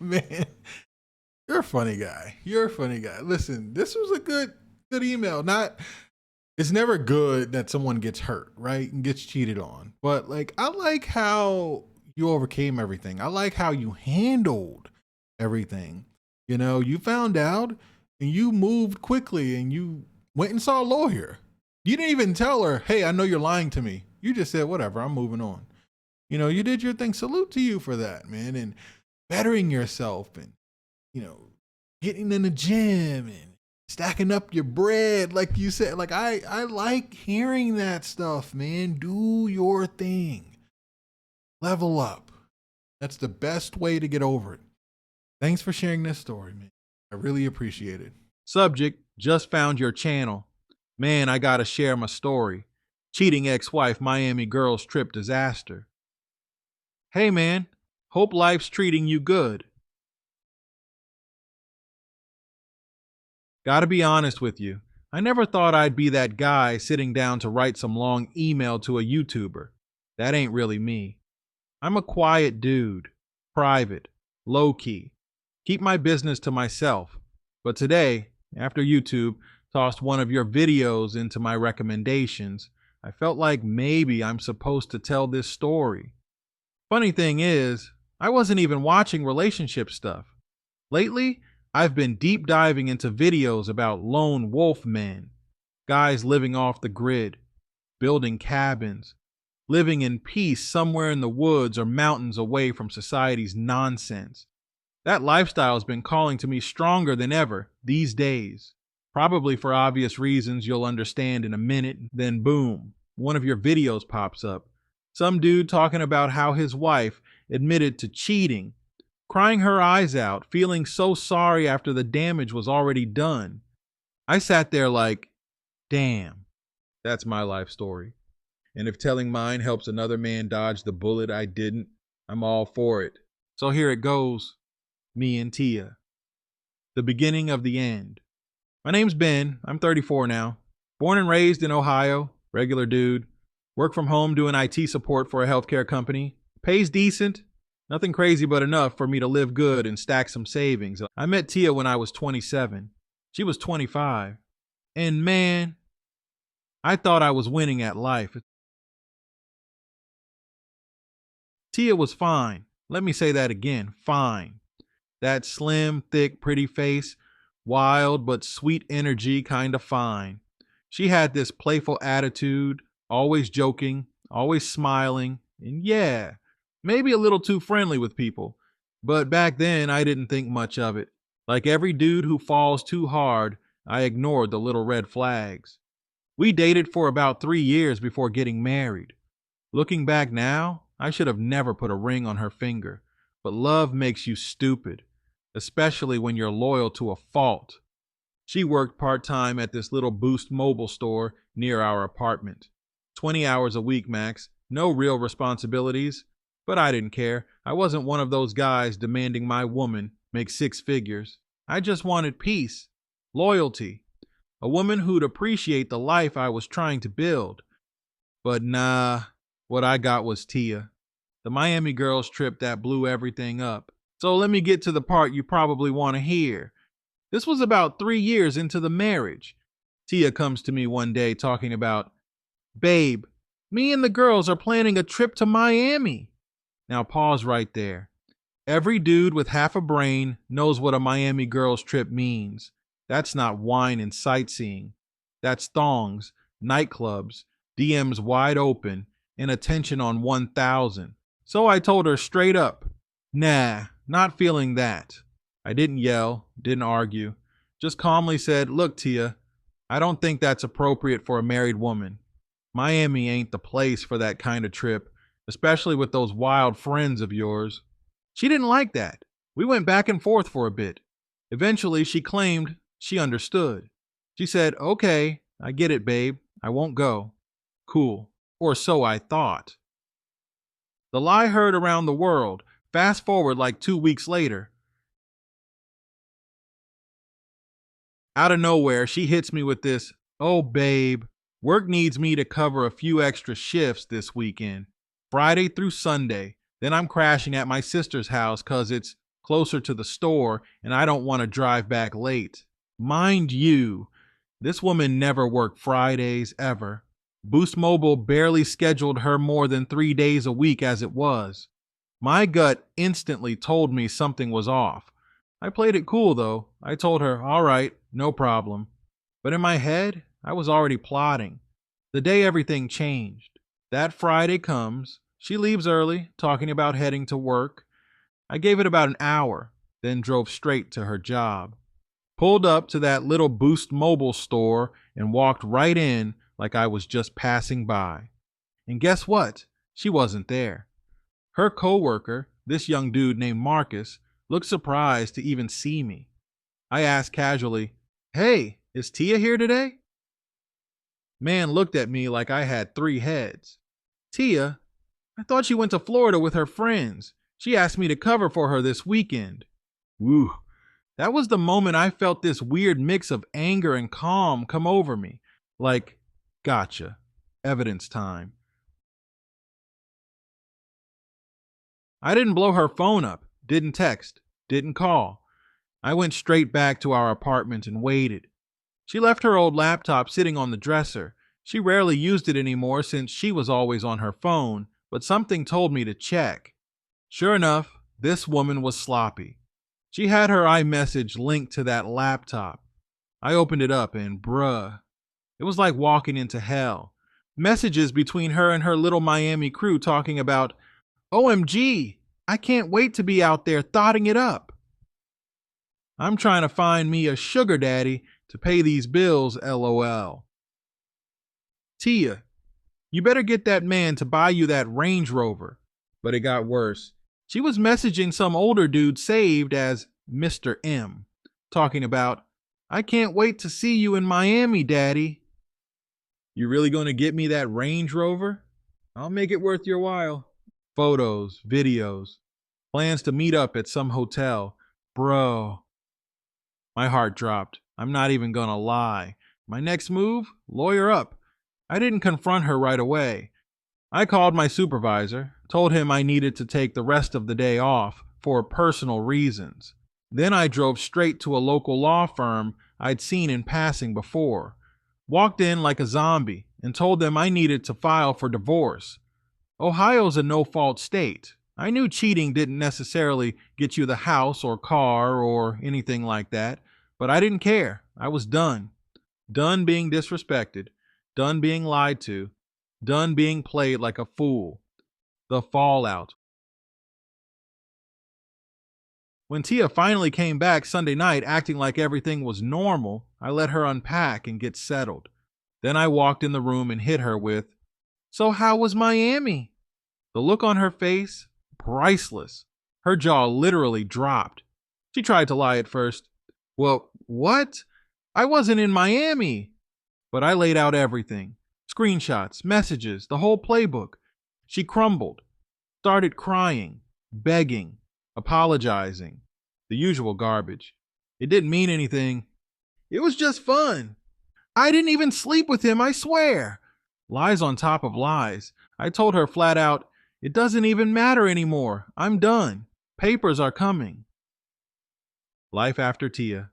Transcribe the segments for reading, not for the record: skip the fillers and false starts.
Man, you're a funny guy. You're a funny guy. Listen, this was a good email. Not it's never good that someone gets hurt, right? And gets cheated on. But like I like how you overcame everything. I like how you handled everything. You found out and you moved quickly and you went and saw a lawyer. You didn't even tell her, "Hey, I know you're lying to me." You just said, "Whatever, I'm moving on." You did your thing. Salute to you for that, man. And bettering yourself and, you know, getting in the gym and stacking up your bread, like you said. Like I like hearing that stuff, man. Do your thing. Level up. That's the best way to get over it. Thanks for sharing this story, man. I really appreciate it. Subject, just found your channel. Man, I gotta share my story. Cheating ex-wife Miami girls trip disaster. Hey man, hope life's treating you good. Gotta be honest with you. I never thought I'd be that guy sitting down to write some long email to a YouTuber. That ain't really me. I'm a quiet dude, private, low-key. Keep my business to myself. But today, after YouTube tossed one of your videos into my recommendations, I felt like maybe I'm supposed to tell this story. Funny thing is, I wasn't even watching relationship stuff. Lately, I've been deep diving into videos about lone wolf men, guys living off the grid, building cabins, living in peace somewhere in the woods or mountains away from society's nonsense. That lifestyle has been calling to me stronger than ever these days. Probably for obvious reasons you'll understand in a minute, then boom, one of your videos pops up. Some dude talking about how his wife admitted to cheating, crying her eyes out, feeling so sorry after the damage was already done. I sat there like, damn, that's my life story. And if telling mine helps another man dodge the bullet I didn't, I'm all for it. So here it goes. Me and Tia. The beginning of the end. My name's Ben. I'm 34 now. Born and raised in Ohio. Regular dude. Work from home doing IT support for a healthcare company. Pays decent. Nothing crazy but enough for me to live good and stack some savings. I met Tia when I was 27. She was 25. And man, I thought I was winning at life. Tia was fine. Let me say that again. Fine. That slim, thick, pretty face, wild but sweet energy, kind of fine. She had this playful attitude, always joking, always smiling, and yeah, maybe a little too friendly with people. But back then, I didn't think much of it. Like every dude who falls too hard, I ignored the little red flags. We dated for about 3 years before getting married. Looking back now, I should have never put a ring on her finger. But love makes you stupid, especially when you're loyal to a fault. She worked part-time at this little Boost Mobile store near our apartment. 20 hours a week max, no real responsibilities. But I didn't care. I wasn't one of those guys demanding my woman make six figures. I just wanted peace, loyalty, a woman who'd appreciate the life I was trying to build. But nah, what I got was Tia, the Miami girls trip that blew everything up. So let me get to the part you probably want to hear. This was about 3 years into the marriage. Tia comes to me one day talking about, "Babe, me and the girls are planning a trip to Miami." Now pause right there. Every dude with half a brain knows what a Miami girls trip means. That's not wine and sightseeing. That's thongs, nightclubs, DMs wide open, and attention on 1,000. So I told her straight up, nah, not feeling that. I didn't yell, didn't argue, just calmly said, "Look, Tia, I don't think that's appropriate for a married woman. Miami ain't the place for that kind of trip, especially with those wild friends of yours." She didn't like that. We went back and forth for a bit. Eventually, she claimed she understood. She said, "Okay, I get it, babe. I won't go." Cool. Or so I thought. The lie heard around the world. Fast forward like 2 weeks later. Out of nowhere, she hits me with this, "Oh, babe, work needs me to cover a few extra shifts this weekend, Friday through Sunday. Then I'm crashing at my sister's house 'cause it's closer to the store, and I don't want to drive back late. Mind you, this woman never worked Fridays ever. Boost Mobile barely scheduled her more than 3 days a week as it was. My gut instantly told me something was off. I played it cool though. I told her, all right, no problem. But in my head, I was already plotting. The day everything changed. That Friday comes. She leaves early, talking about heading to work. I gave it about an hour, then drove straight to her job. Pulled up to that little Boost Mobile store and walked right in like I was just passing by. And guess what? She wasn't there. Her coworker, this young dude named Marcus, looked surprised to even see me. I asked casually, "Hey, is Tia here today?" Man looked at me like I had 3 heads. "Tia? I thought she went to Florida with her friends. She asked me to cover for her this weekend." Woo. That was the moment I felt this weird mix of anger and calm come over me. Like, gotcha. Evidence time. I didn't blow her phone up, didn't text, didn't call. I went straight back to our apartment and waited. She left her old laptop sitting on the dresser. She rarely used it anymore since she was always on her phone, but something told me to check. Sure enough, this woman was sloppy. She had her iMessage linked to that laptop. I opened it up and bruh, it was like walking into hell. Messages between her and her little Miami crew talking about, "OMG, I can't wait to be out there thotting it up. I'm trying to find me a sugar daddy to pay these bills, LOL. Tia, you better get that man to buy you that Range Rover." But it got worse. She was messaging some older dude saved as Mr. M, talking about, "I can't wait to see you in Miami, daddy." You really gonna get me that Range Rover? I'll make it worth your while. Photos, videos, plans to meet up at some hotel. Bro. My heart dropped. I'm not even gonna lie. My next move? Lawyer up. I didn't confront her right away. I called my supervisor, told him I needed to take the rest of the day off for personal reasons. Then I drove straight to a local law firm I'd seen in passing before. Walked in like a zombie and told them I needed to file for divorce. Ohio's a no-fault state. I knew cheating didn't necessarily get you the house or car or anything like that, but I didn't care. I was done. Done being disrespected. Done being lied to. Done being played like a fool. The fallout. When Tia finally came back Sunday night acting like everything was normal, I let her unpack and get settled. Then I walked in the room and hit her with, "So how was Miami?" The look on her face, priceless. Her jaw literally dropped. She tried to lie at first. "Well, what? I wasn't in Miami." But I laid out everything. Screenshots, messages, the whole playbook. She crumbled, started crying, begging, apologizing, the usual garbage. It didn't mean anything. "It was just fun. I didn't even sleep with him, I swear." Lies on top of lies. I told her flat out, "It doesn't even matter anymore. I'm done. Papers are coming." Life after Tia.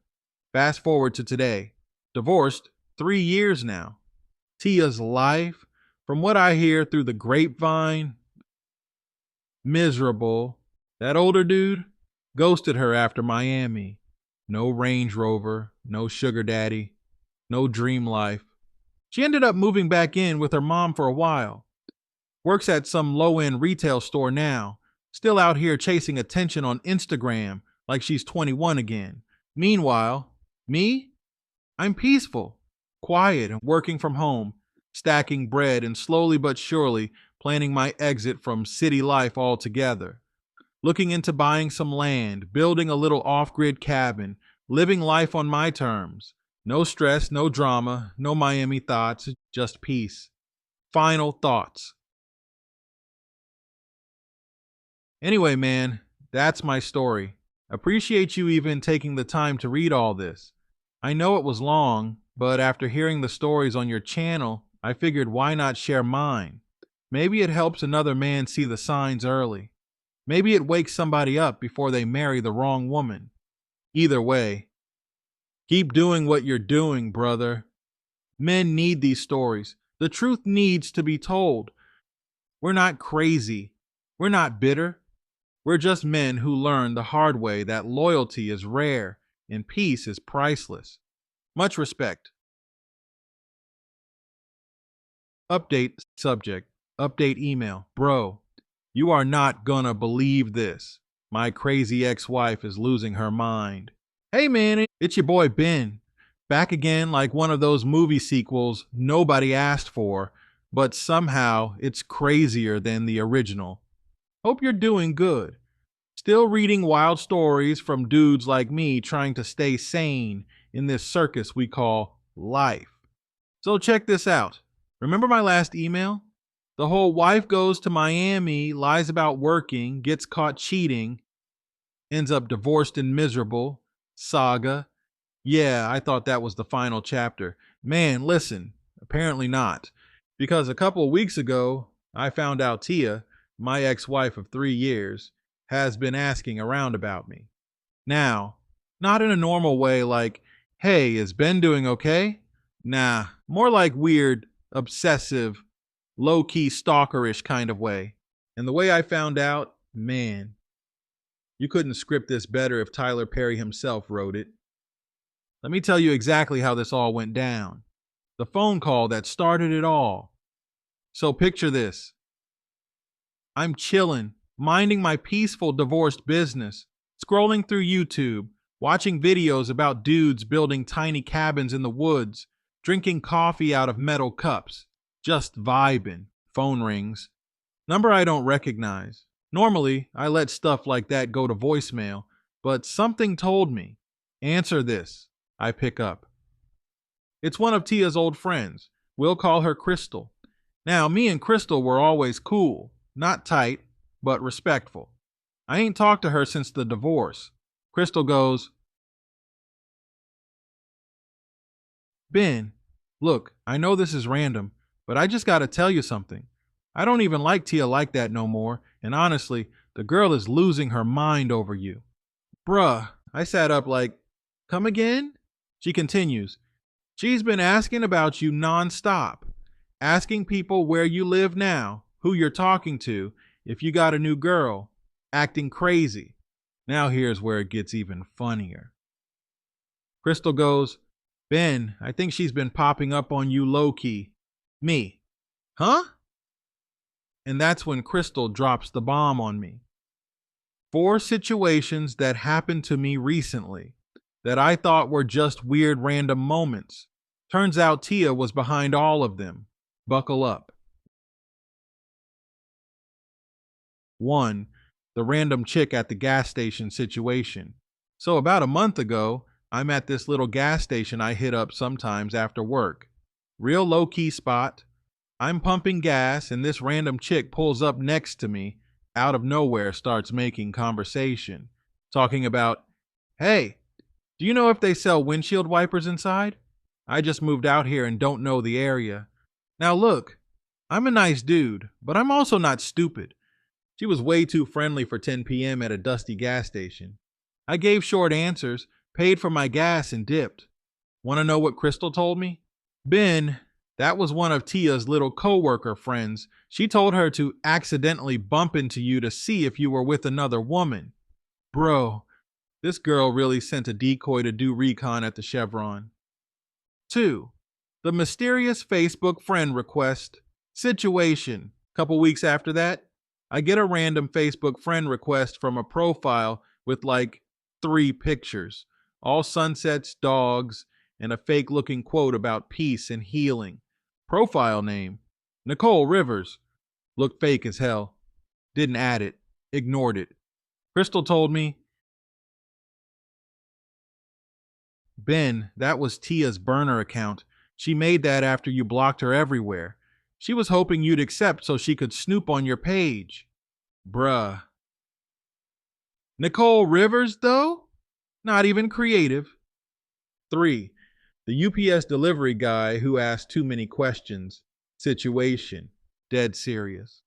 Fast forward to today. Divorced 3 years now. Tia's life, from what I hear through the grapevine, miserable. That older dude ghosted her after Miami. No Range Rover, no sugar daddy, no dream life. She ended up moving back in with her mom for a while. Works at some low-end retail store now. Still out here chasing attention on Instagram like she's 21 again. Meanwhile, me? I'm peaceful. Quiet and working from home, stacking bread and slowly but surely planning my exit from city life altogether. Looking into buying some land, building a little off-grid cabin, living life on my terms. No stress, no drama, no Miami thoughts, just peace. Final thoughts. Anyway, man, that's my story. Appreciate you even taking the time to read all this. I know it was long, but after hearing the stories on your channel, I figured why not share mine? Maybe it helps another man see the signs early. Maybe it wakes somebody up before they marry the wrong woman. Either way, keep doing what you're doing, brother. Men need these stories. The truth needs to be told. We're not crazy. We're not bitter. We're just men who learned the hard way that loyalty is rare and peace is priceless. Much respect. Update subject. Update email. Bro, you are not gonna believe this. My crazy ex-wife is losing her mind. Hey man, it's your boy Ben. Back again like one of those movie sequels nobody asked for, but somehow it's crazier than the original. Hope you're doing good. Still reading wild stories from dudes like me trying to stay sane in this circus we call life. So check this out. Remember my last email? The whole wife goes to Miami, lies about working, gets caught cheating, ends up divorced and miserable. Saga. Yeah, I thought that was the final chapter. Man, listen, apparently not. Because a couple of weeks ago, I found out Tia, my ex-wife of 3 years, has been asking around about me. Now, not in a normal way like, hey, is Ben doing okay? Nah, more like weird, obsessive, low-key stalkerish kind of way. And the way I found out, man, you couldn't script this better if Tyler Perry himself wrote it. Let me tell you exactly how this all went down. The phone call that started it all. So picture this. I'm chilling, minding my peaceful divorced business, scrolling through YouTube, watching videos about dudes building tiny cabins in the woods, drinking coffee out of metal cups, just vibing. Phone rings. Number I don't recognize. Normally, I let stuff like that go to voicemail, but something told me, answer this. I pick up. It's one of Tia's old friends. We'll call her Crystal. Now, me and Crystal were always cool, not tight, but respectful. I ain't talked to her since the divorce. Crystal goes, Ben, look, I know this is random, but I just gotta tell you something. I don't even like Tia like that no more, and honestly, the girl is losing her mind over you. Bruh, I sat up like, come again? She continues, she's been asking about you nonstop, asking people where you live now, who you're talking to, if you got a new girl, acting crazy. Now here's where it gets even funnier. Crystal goes, Ben, I think she's been popping up on you low-key. Me. Huh? And that's when Crystal drops the bomb on me. 4 situations that happened to me recently that I thought were just weird random moments. Turns out Tia was behind all of them. Buckle up. 1. The random chick at the gas station situation. So about a month ago, I'm at this little gas station I hit up sometimes after work. Real low-key spot. I'm pumping gas and this random chick pulls up next to me, out of nowhere starts making conversation. Talking about, hey, do you know if they sell windshield wipers inside? I just moved out here and don't know the area. Now look, I'm a nice dude, but I'm also not stupid. She was way too friendly for 10 p.m. at a dusty gas station. I gave short answers, paid for my gas, and dipped. Want to know what Crystal told me? Ben, that was one of Tia's little coworker friends. She told her to accidentally bump into you to see if you were with another woman. Bro, this girl really sent a decoy to do recon at the Chevron. 2. The mysterious Facebook friend request situation. Couple weeks after that, I get a random Facebook friend request from a profile with like 3 pictures, all sunsets, dogs, and a fake looking quote about peace and healing. Profile name, Nicole Rivers. Looked fake as hell. Didn't add it. Ignored it. Crystal told me, Ben, that was Tia's burner account. She made that after you blocked her everywhere. She was hoping you'd accept so she could snoop on your page. Bruh. Nicole Rivers, though? Not even creative. 3. The UPS delivery guy who asked too many questions. Situation. Dead serious.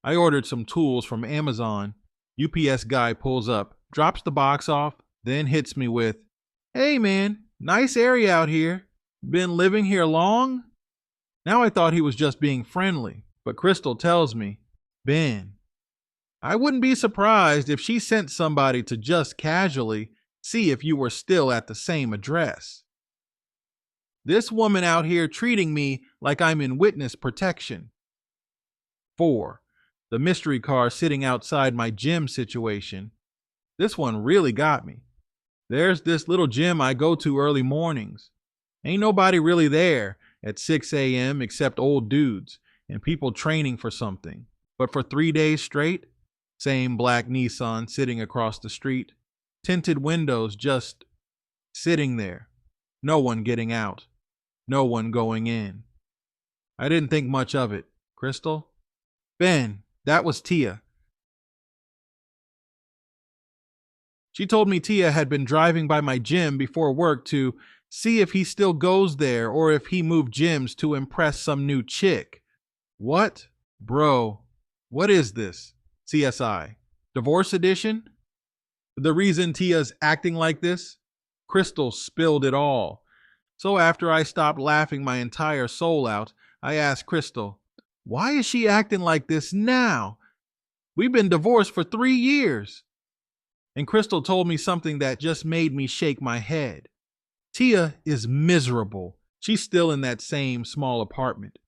I ordered some tools from Amazon. UPS guy pulls up, drops the box off, then hits me with, "Hey man, nice area out here. Been living here long?" Now I thought he was just being friendly, but Crystal tells me, "Ben, I wouldn't be surprised if she sent somebody to just casually see if you were still at the same address. This woman out here treating me like I'm in witness protection." 4. The mystery car sitting outside my gym situation. This one really got me. There's this little gym I go to early mornings. Ain't nobody really there at 6 a.m. except old dudes and people training for something. But for 3 days straight, same black Nissan sitting across the street, tinted windows just sitting there. No one getting out. No one going in. I didn't think much of it. Crystal? Ben, that was Tia. She told me Tia had been driving by my gym before work to see if he still goes there or if he moved gyms to impress some new chick. What? Bro, what is this? CSI. Divorce edition? The reason Tia's acting like this? Crystal spilled it all. So after I stopped laughing my entire soul out, I asked Crystal, why is she acting like this now? We've been divorced for 3 years. And Crystal told me something that just made me shake my head. Tia is miserable. She's still in that same small apartment.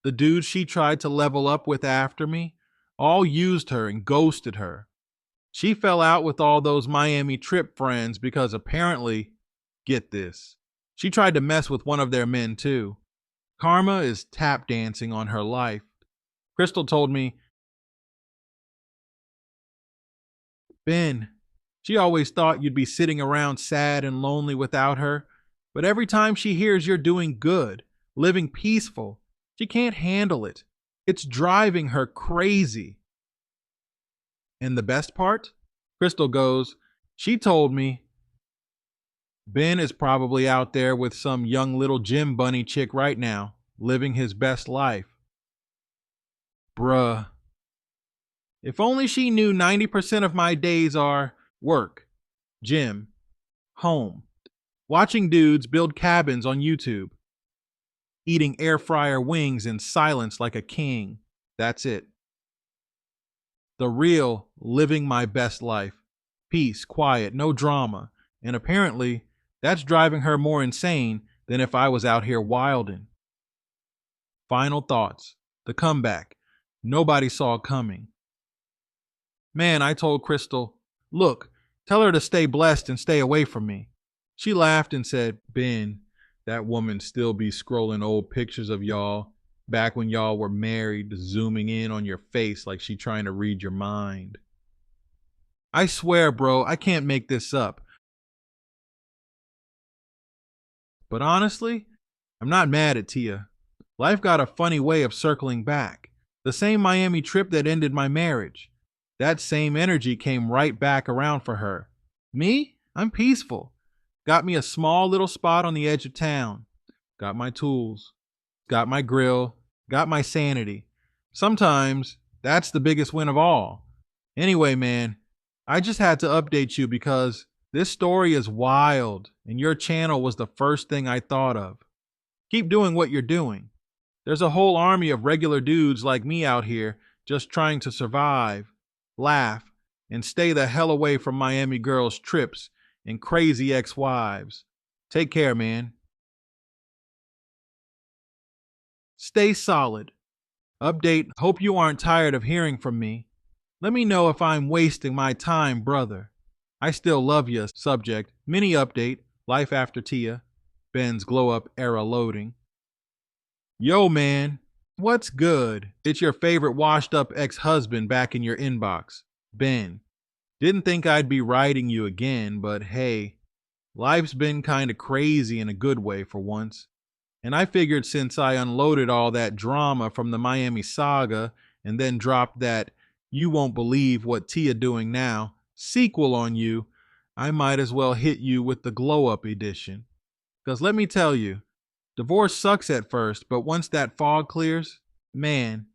The dudes she tried to level up with after me all used her and ghosted her. She fell out with all those Miami trip friends because apparently, get this, she tried to mess with one of their men too. Karma is tap dancing on her life. Crystal told me, Ben, she always thought you'd be sitting around sad and lonely without her, but every time she hears you're doing good, living peaceful, she can't handle it. It's driving her crazy. And the best part? Crystal goes, she told me Ben is probably out there with some young little gym bunny chick right now, living his best life. Bruh. If only she knew 90% of my days are work, gym, home, watching dudes build cabins on YouTube, eating air fryer wings in silence like a king. That's it. The real living my best life. Peace, quiet, no drama. And apparently, that's driving her more insane than if I was out here wilding. Final thoughts. The comeback. Nobody saw coming. Man, I told Crystal, look, tell her to stay blessed and stay away from me. She laughed and said, Ben, that woman still be scrolling old pictures of y'all back when y'all were married, zooming in on your face like she trying to read your mind. I swear, bro, I can't make this up. But honestly, I'm not mad at Tia. Life got a funny way of circling back. The same Miami trip that ended my marriage. That same energy came right back around for her. Me? I'm peaceful. Got me a small little spot on the edge of town. Got my tools. Got my grill. Got my sanity. Sometimes that's the biggest win of all. Anyway, man, I just had to update you because this story is wild and your channel was the first thing I thought of. Keep doing what you're doing. There's a whole army of regular dudes like me out here just trying to survive, laugh, and stay the hell away from Miami girls' trips and crazy ex-wives. Take care, man. Stay solid. Update, hope you aren't tired of hearing from me. Let me know if I'm wasting my time, brother. I still love you. Subject, mini update, life after Tia. Ben's glow-up era loading. Yo, man, what's good? It's your favorite washed-up ex-husband back in your inbox. Ben. Didn't think I'd be writing you again, but hey, life's been kinda crazy in a good way for once. And I figured since I unloaded all that drama from the Miami saga and then dropped that You Won't Believe What Tia Doing Now sequel on you, I might as well hit you with the glow-up edition. Because let me tell you, divorce sucks at first, but once that fog clears, man,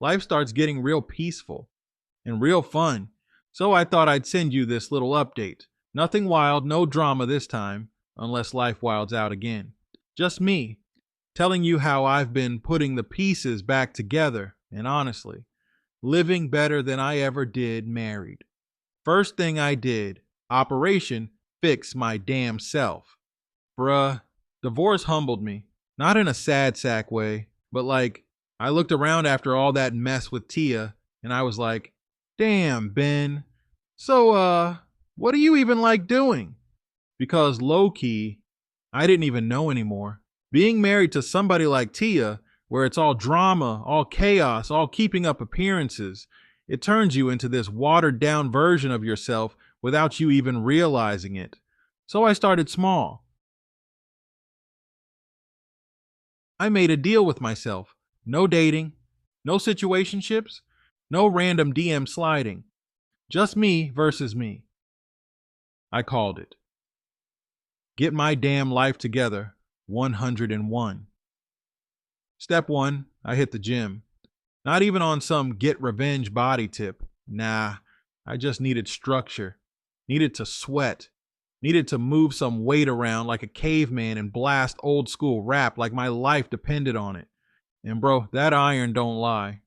life starts getting real peaceful. and real fun. So I thought I'd send you this little update. Nothing wild, no drama this time, unless life wilds out again. Just me, telling you how I've been putting the pieces back together, and honestly, living better than I ever did married. First thing I did, Operation Fix My Damn Self. Bruh, divorce humbled me. Not in a sad sack way, but like, I looked around after all that mess with Tia, and I was like, damn, Ben. So, what do you even like doing? Because low key, I didn't even know anymore. Being married to somebody like Tia, where it's all drama, all chaos, all keeping up appearances, it turns you into this watered down version of yourself without you even realizing it. So I started small. I made a deal with myself. No dating, no situationships, no random DM sliding. Just me versus me. I called it. Get my damn life together, 101. Step 1, I hit the gym. Not even on some get revenge body tip. Nah, I just needed structure. Needed to sweat. Needed to move some weight around like a caveman and blast old school rap like my life depended on it. And bro, that iron don't lie.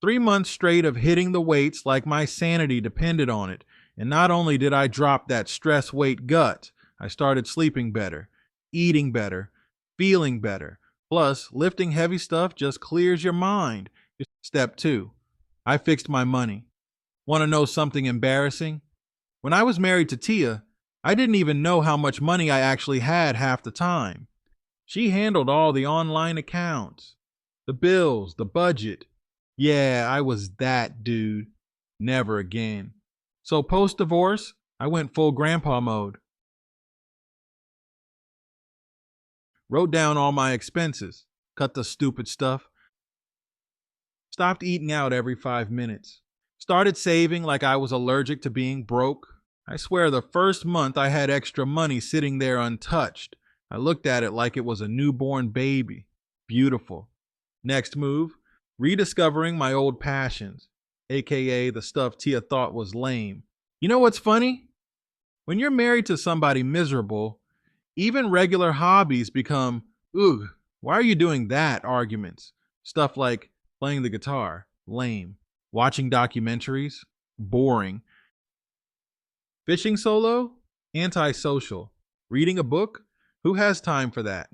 3 months straight of hitting the weights like my sanity depended on it. And not only did I drop that stress weight gut, I started sleeping better, eating better, feeling better. Plus, lifting heavy stuff just clears your mind. Step 2, I fixed my money. Want to know something embarrassing? When I was married to Tia, I didn't even know how much money I actually had half the time. She handled all the online accounts, the bills, the budget. Yeah, I was that dude. Never again. So post-divorce, I went full grandpa mode. Wrote down all my expenses, cut the stupid stuff, stopped eating out every 5 minutes, started saving like I was allergic to being broke. I swear the first month I had extra money sitting there untouched. I looked at it like it was a newborn baby. Beautiful. Next move, rediscovering my old passions, aka the stuff Tia thought was lame. You know what's funny? When you're married to somebody miserable, even regular hobbies become, ugh, why are you doing that arguments. Stuff like playing the guitar, lame. Watching documentaries, boring. Fishing solo, antisocial. Reading a book, who has time for that?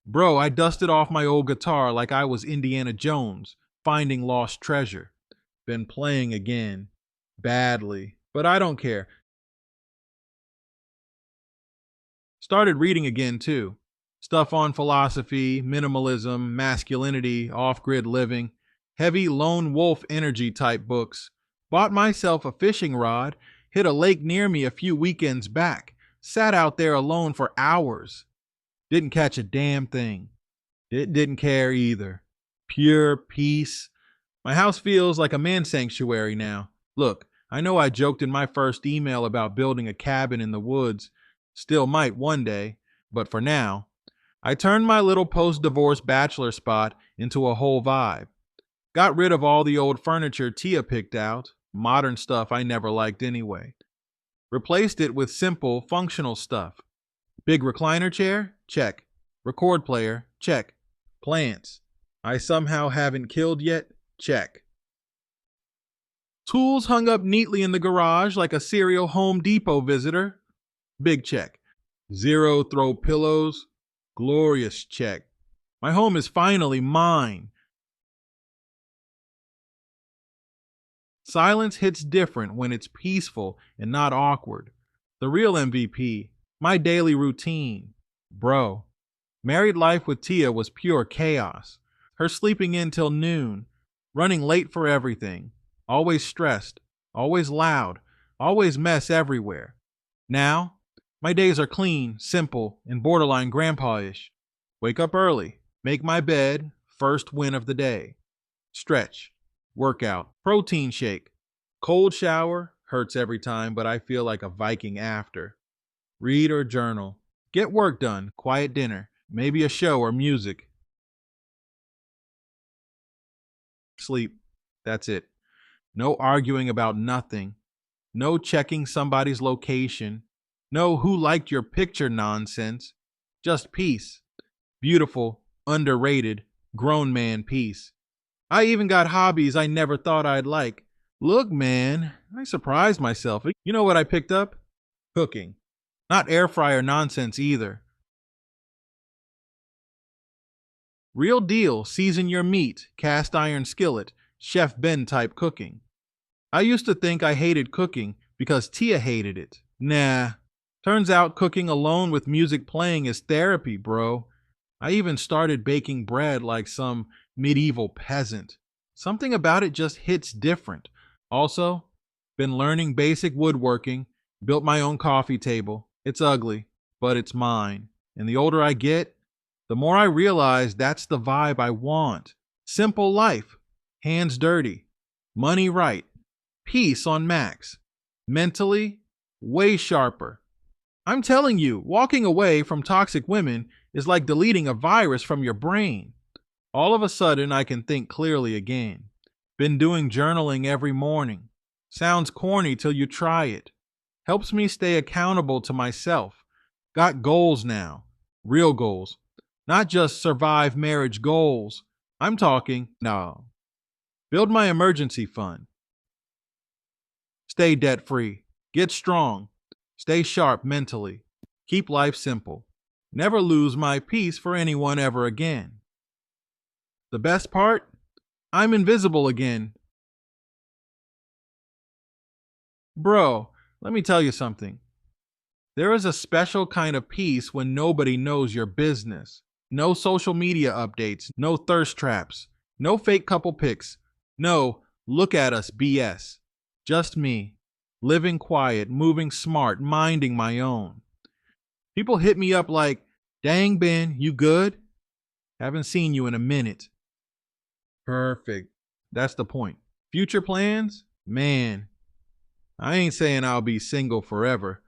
Bro, I dusted off my old guitar like I was Indiana Jones, finding lost treasure. Been playing again. Badly. But I don't care. Started reading again, too. Stuff on philosophy, minimalism, masculinity, off-grid living, heavy lone wolf energy type books. Bought myself a fishing rod, hit a lake near me a few weekends back, sat out there alone for hours. Didn't catch a damn thing. It didn't care either. Pure peace. My house feels like a man's sanctuary now. Look, I know I joked in my first email about building a cabin in the woods. Still might one day, but for now, I turned my little post-divorce bachelor spot into a whole vibe. Got rid of all the old furniture Tia picked out, modern stuff I never liked anyway. Replaced it with simple, functional stuff. Big recliner chair? Check. Record player? Check. Plants I somehow haven't killed yet? Check. Tools hung up neatly in the garage like a serial Home Depot visitor? Big check. Zero throw pillows? Glorious check. My home is finally mine. Silence hits different when it's peaceful and not awkward. The real MVP, my daily routine. Bro, married life with Tia was pure chaos. Her sleeping in till noon, running late for everything, always stressed, always loud, always mess everywhere. Now, my days are clean, simple, and borderline grandpa-ish. Wake up early, make my bed, first win of the day. Stretch, workout, protein shake, cold shower, hurts every time, but I feel like a Viking after. Read or journal, get work done, quiet dinner, maybe a show or music. Sleep, that's it. No arguing about nothing. No checking somebody's location. No who liked your picture nonsense. Just peace. Beautiful, underrated, grown man peace. I even got hobbies I never thought I'd like. Look, man, I surprised myself. You know what I picked up? Cooking. Not air fryer nonsense either. Real deal, season your meat, cast iron skillet, Chef Ben type cooking. I used to think I hated cooking because Tia hated it. Nah. Turns out cooking alone with music playing is therapy, bro. I even started baking bread like some medieval peasant. Something about it just hits different. Also, been learning basic woodworking, built my own coffee table. It's ugly, but it's mine. And the older I get, the more I realize that's the vibe I want. Simple life, hands dirty, money right, peace on max. Mentally, way sharper. I'm telling you, walking away from toxic women is like deleting a virus from your brain. All of a sudden, I can think clearly again. Been doing journaling every morning. Sounds corny till you try it. Helps me stay accountable to myself. Got goals now. Real goals. Not just survive marriage goals. I'm talking, no. Build my emergency fund. Stay debt free. Get strong. Stay sharp mentally. Keep life simple. Never lose my peace for anyone ever again. The best part? I'm invisible again. Bro, let me tell you something. There is a special kind of peace when nobody knows your business. No social media updates, no thirst traps, no fake couple pics, no look at us BS. Just me, living quiet, moving smart, minding my own. People hit me up like, dang Ben, you good? Haven't seen you in a minute. Perfect. That's the point. Future plans? Man, I ain't saying I'll be single forever,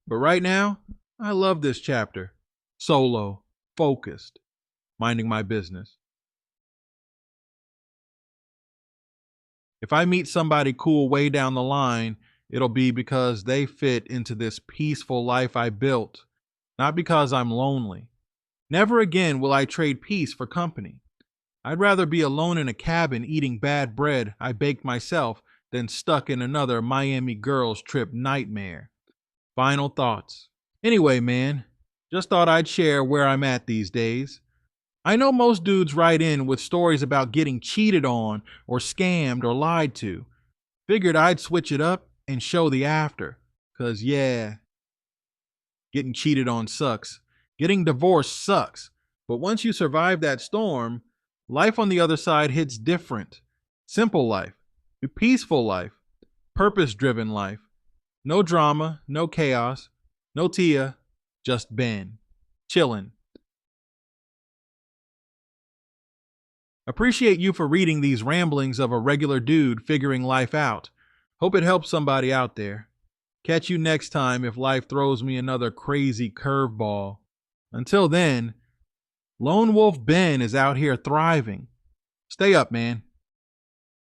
but right now, I love this chapter. Solo, focused, minding my business. If I meet somebody cool way down the line, it'll be because they fit into this peaceful life I built, not because I'm lonely. Never again will I trade peace for company. I'd rather be alone in a cabin eating bad bread I baked myself than stuck in another Miami girls trip nightmare. Final thoughts. Anyway, man, just thought I'd share where I'm at these days. I know most dudes write in with stories about getting cheated on or scammed or lied to. Figured I'd switch it up and show the after. 'Cause yeah, getting cheated on sucks. Getting divorced sucks. But once you survive that storm, life on the other side hits different. Simple life, a peaceful life, purpose-driven life. No drama, no chaos, no Tia, just Ben. Chillin'. Appreciate you for reading these ramblings of a regular dude figuring life out. Hope it helps somebody out there. Catch you next time if life throws me another crazy curveball. Until then, Lone Wolf Ben is out here thriving. Stay up, man.